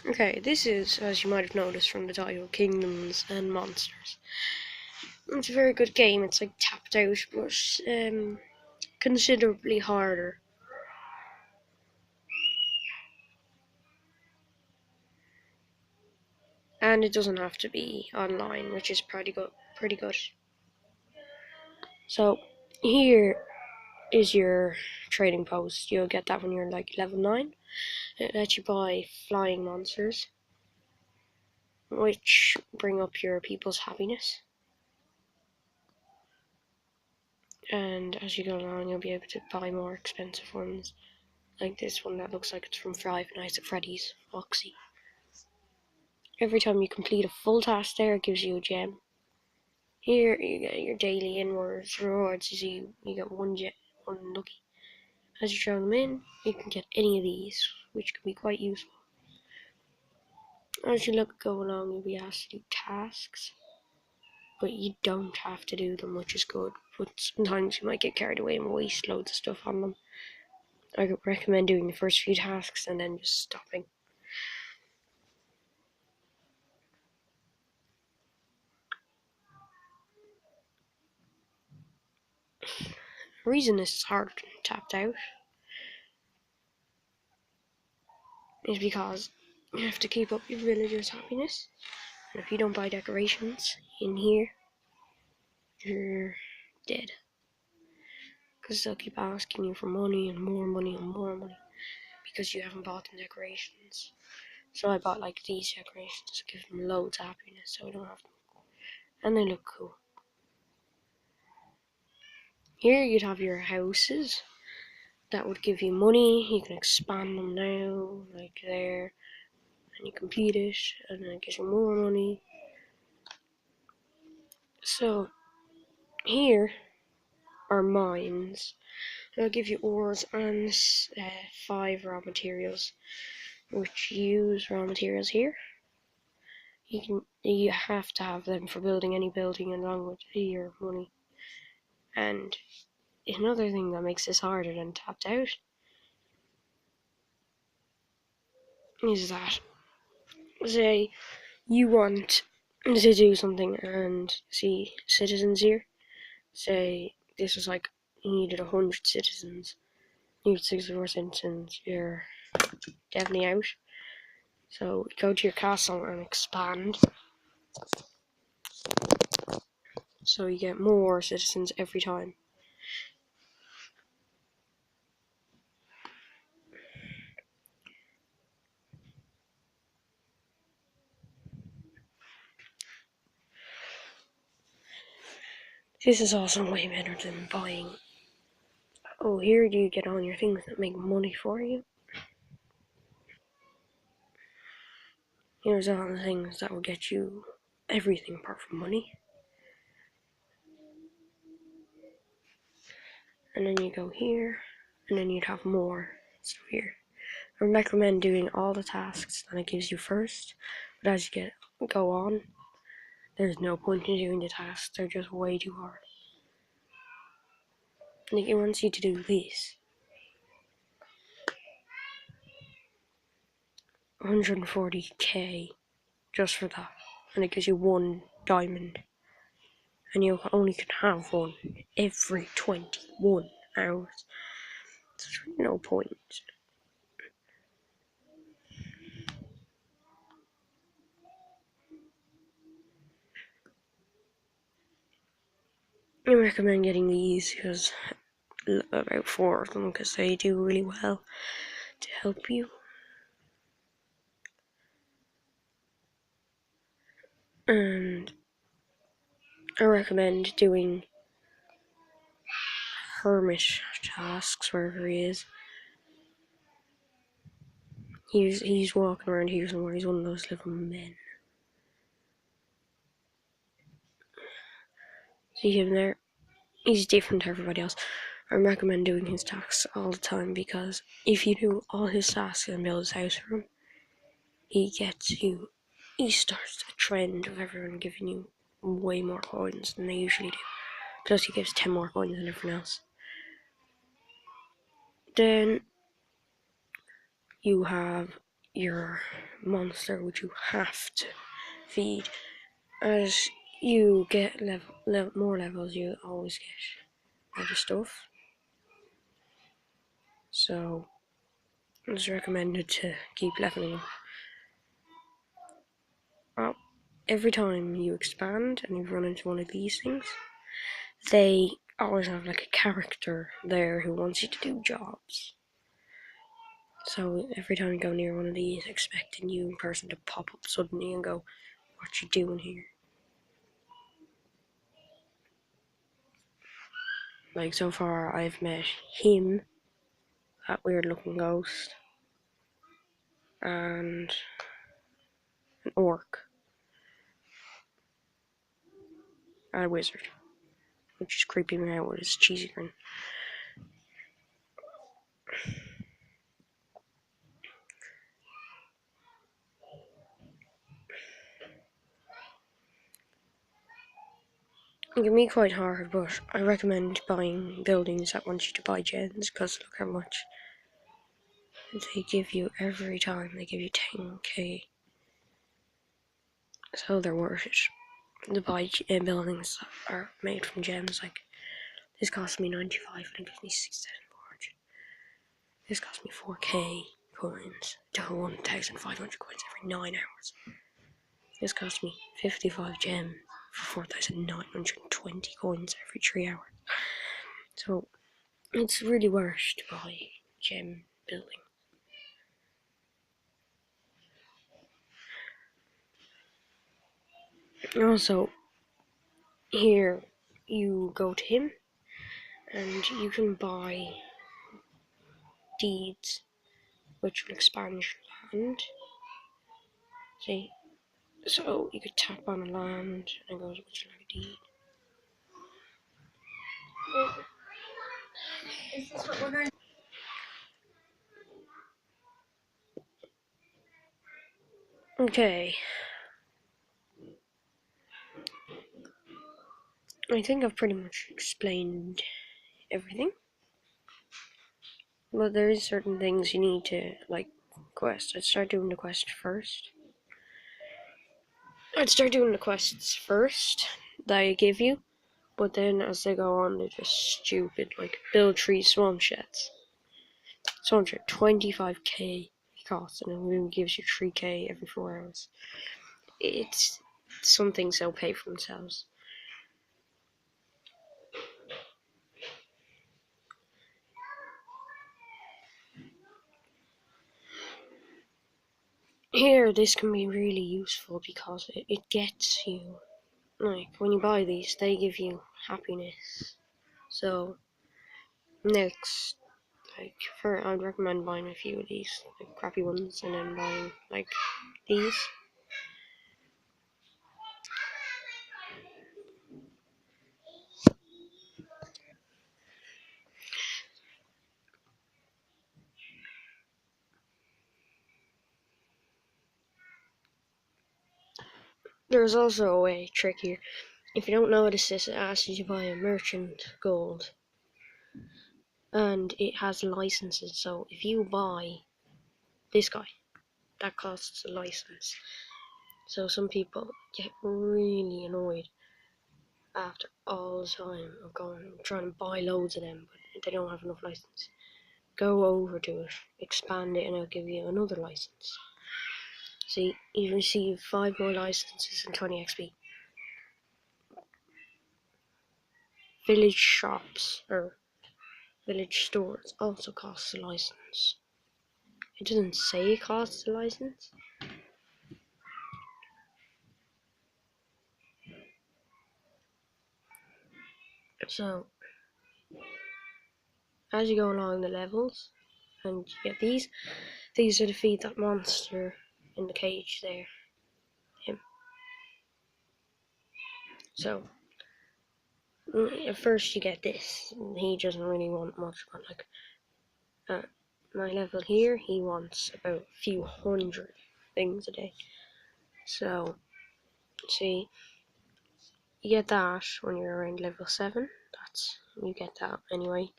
Okay, this is, as you might have noticed from the title, Kingdoms and Monsters. It's a very good game. It's like Tapped Out, but considerably harder. And it doesn't have to be online, which is pretty good. So here is your trading post. You'll get that when you're like level 9. It lets you buy flying monsters, which bring up your people's happiness. And as you go along, you'll be able to buy more expensive ones, like this one that looks like it's from Five Nights at Freddy's, Foxy. Every time you complete a full task there, it gives you a gem. Here you get your daily inwards rewards. You get one lucky. As you throw them in, you can get any of these, which can be quite useful. As you go along, you'll be asked to do tasks, but you don't have to do them, which is good. But sometimes you might get carried away and waste loads of stuff on them. I would recommend doing the first few tasks and then just stopping. The reason this is hard Tapped Out is because you have to keep up your villagers' happiness. And if you don't buy decorations in here, you're dead. Because they'll keep asking you for money and more money and more money because you haven't bought them decorations. So I bought like these decorations to give them loads of happiness so I don't have them. And they look cool. Here you'd have your houses that would give you money. You can expand them now, like there, and you complete it, and then it gives you more money. So here are mines. They'll give you ores and 5 raw materials, which use raw materials here. You have to have them for building any building along with your money. And another thing that makes this harder than Tapped Out is that, say you want to do something and see citizens here. Say this was like you needed 100 citizens, you need 64 citizens, you're definitely out. So go to your castle and expand. So you get more citizens every time. This is also way better than buying. Oh, here you get all your things that make money for you. Here's all the things that will get you everything apart from money. And then you go here, and then you'd have more stuff here. I recommend doing all the tasks that it gives you first, but as you go on, there's no point in doing the tasks, they're just way too hard. Like it wants you to do this. 140k just for that, and it gives you 1 diamond, and you only can have one every 21 hours. So there's really no point. I recommend getting these because about 4 of them because they do really well to help you. And I recommend doing hermit tasks wherever he is. He's walking around here somewhere. He's one of those little men. See him there? He's different to everybody else. I recommend doing his tasks all the time because if you do all his tasks and build his house for him, he starts a trend of everyone giving you way more coins than they usually do. Plus he gives 10 more coins than everyone else. Then you have your monster which you have to feed. As you get more levels, you always get better stuff. So it's recommended to keep leveling up. Every time you expand and you run into one of these things, they always have like a character there who wants you to do jobs. So every time you go near one of these, expect a new person to pop up suddenly and go, "What you doing here?" Like so far, I've met him, that weird looking ghost, and an orc, and a wizard, which is creeping me out with his cheesy grin. It can be quite hard, but I recommend buying buildings that want you to buy gens, because look how much they give you every time. They give you 10k, so they're worth it. To buy buildings that are made from gems. Like this cost me 95 and it gives me 6,400. This cost me 4k coins to 1,500 coins every 9 hours. This cost me 55 gems for 4,920 coins every 3 hours. So it's really worth to buy gem building. Also, here you go to him and you can buy deeds which will expand your land. See? So you could tap on a land and it goes, would you like a deed? Is this what we're going to... Okay. I think I've pretty much explained everything. But there is certain things you need to, like, quest. I'd start doing the quest first. I'd start doing the quests first that I give you. But then as they go on, they're just stupid. Like, build 3 swamp sheds. Swamp shed, 25k cost, and it gives you 3k every 4 hours. It's... some things they'll pay for themselves. Here, this can be really useful because it gets you, like, when you buy these, they give you happiness. So, next, like, I'd recommend buying a few of these, like, crappy ones, and then buying, like, these. There's also a way trick here. If you don't know what this is, it asks you to buy a merchant gold. And it has licenses, so if you buy this guy, that costs a license. So some people get really annoyed after all the time of trying to buy loads of them, but they don't have enough license. Go over to it, expand it, and it'll give you another license. See, you receive 5 more licenses and 20 XP. Village shops, or village stores, also costs a license. It doesn't say it costs a license. So, as you go along the levels, and you get these are to feed that monster in the cage there. Him. So, at first you get this. He doesn't really want much, but like, at my level here, he wants about a few hundred things a day. So, see, you get that when you're around level 7. You get that anyway.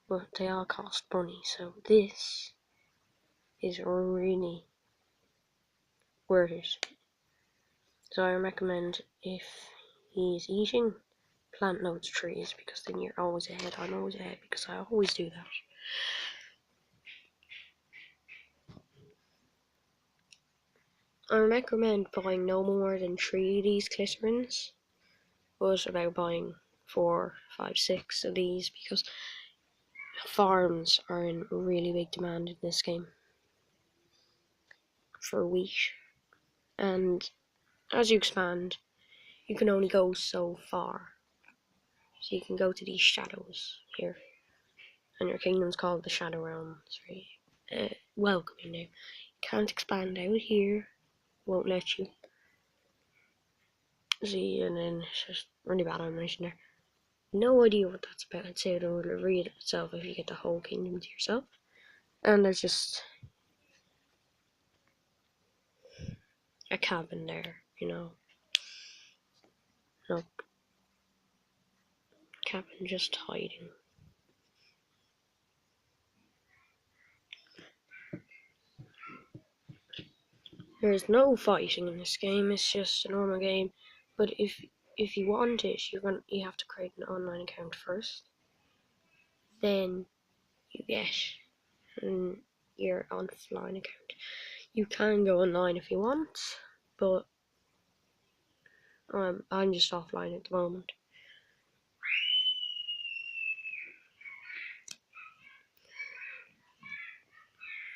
But they all cost money, so this is really worth it. So I recommend, if he's eating, plant loads of trees, because then you're always ahead. I'm always ahead because I always do that. I recommend buying no more than 3 of these glycerins, but about buying 4, 5, 6 of these, because farms are in really big demand in this game for wheat. And as you expand, you can only go so far. So you can go to these shadows here, and your kingdom's called the Shadow Realm. It's very welcoming now. You can't expand out here, won't let you. See, and then it's just really bad animation there. No idea what that's about. I'd say it will read itself if you get the whole kingdom to yourself. And there's just a cabin there, you know. Look, cabin just hiding. There's no fighting in this game. It's just a normal game. But if you want it, you have to create an online account first. Then you get your offline account. You can go online if you want, but I'm just offline at the moment.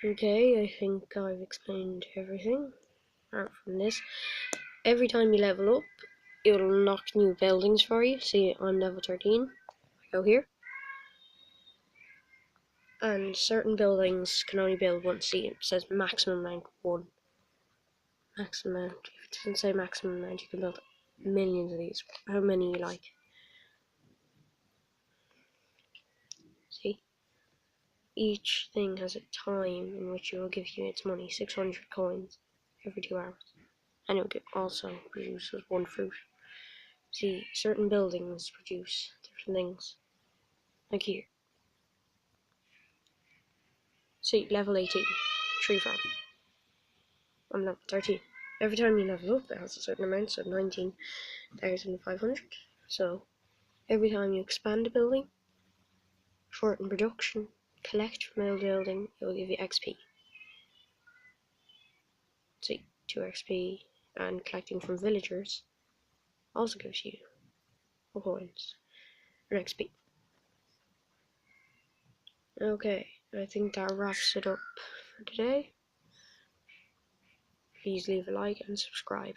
Okay, I think I've explained everything. Apart from this, every time you level up, it'll unlock new buildings for you. See, I'm level 13. I go here. And certain buildings can only build once. See, it says maximum amount 1. Maximum amount. If it doesn't say maximum amount, you can build millions of these. How many you like. See? Each thing has a time in which it will give you its money, 600 coins every 2 hours. And it also produces 1 fruit. See, certain buildings produce different things. Like here. See, level 18, tree farm. I'm level 13. Every time you level up, it has a certain amount, so 19,500. So, every time you expand a building, shorten production, collect from a building, it will give you XP. See, 2 XP, and collecting from villagers also gives you coins or XP. Okay, I think that wraps it up for today. Please leave a like and subscribe.